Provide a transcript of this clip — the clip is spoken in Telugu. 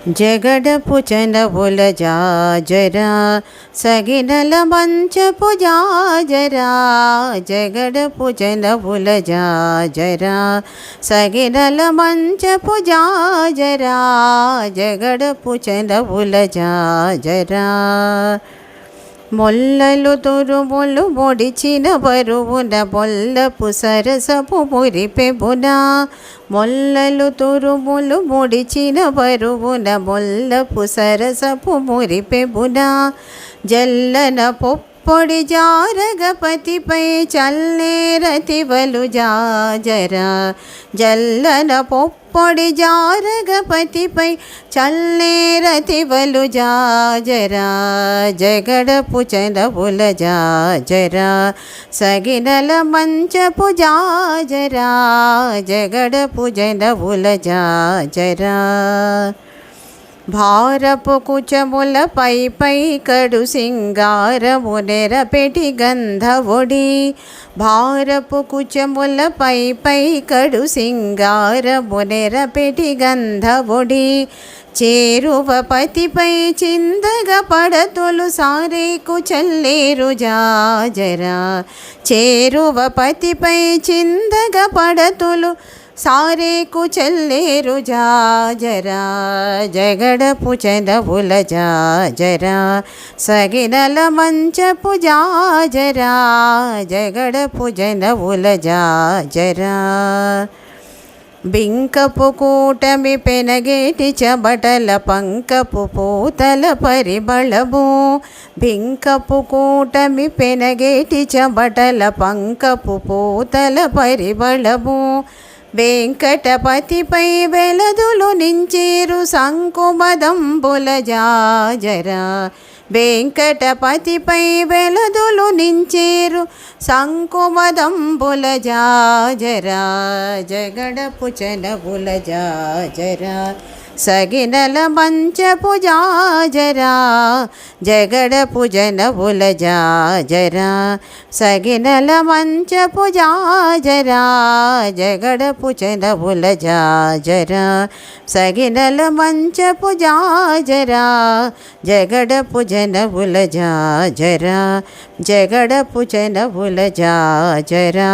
జగడపు చనవుల జాజరా సగినల మంచపు జాజరా జగడపు చనవుల జాజరా సగినల మంచపు జాజరా జగడపు చనవుల జాజరా మొల్లలు తురుములు మొడిచిన బరువున బొల్లపు సరసపు మురిపెబున మొల్లలు తురుములు మొడిచిన బరువున బొల్లపు సరసపు మురిపెబున జల్లన పొప్పొడి జారగపతిపై చల్లేరతివలు జాజరా జల్లన పొప్పొడి జారగపతిపై చల్లేరతివలు జాజరా జగడపు చనవుల జాజరా సగినల మంచపు జాజరా జగడపు జనవుల జాజరా భారపు కుచముల పై కడు సింగారము నెరపెటి గంధవొడి భారపు కుచముల పై కడు సింగారము నెరపెటి గంధవొడి చేరువ పతిపై చిందగ పడతులు సారేకు చల్లేరు జాజరా చేరువ పతిపై చిందగ పడతులు సారేకు చల్లేరు జాజరా జగడపు చనవుల జాజరా సగినల మంచపు జాజరా జగడపు జనవుల జాజరా బింకపు కూటమి పెనగేటి చబటల పంకపు పూతల పరిమళము బింకపు కూటమి పెనగేటి చబటల పంకపు పూతల పరిమళము వెంకటపతిపై వెలదులు నించేరు సంకుమదంబుల జాజరా వెంకటపతిపై వెలదులు నించేరు సంకుమదంబుల జాజరా జగడపు చనవుల జాజరా సగినల మంచపు జాజరా జగడపు జనవుల జాజరా సగినల మంచపు జాజరా జగడపు చనవుల జాజరా సగినల మంచపు జాజరా జగడపు జనవుల జాజరా జగడపు చనవుల జాజరా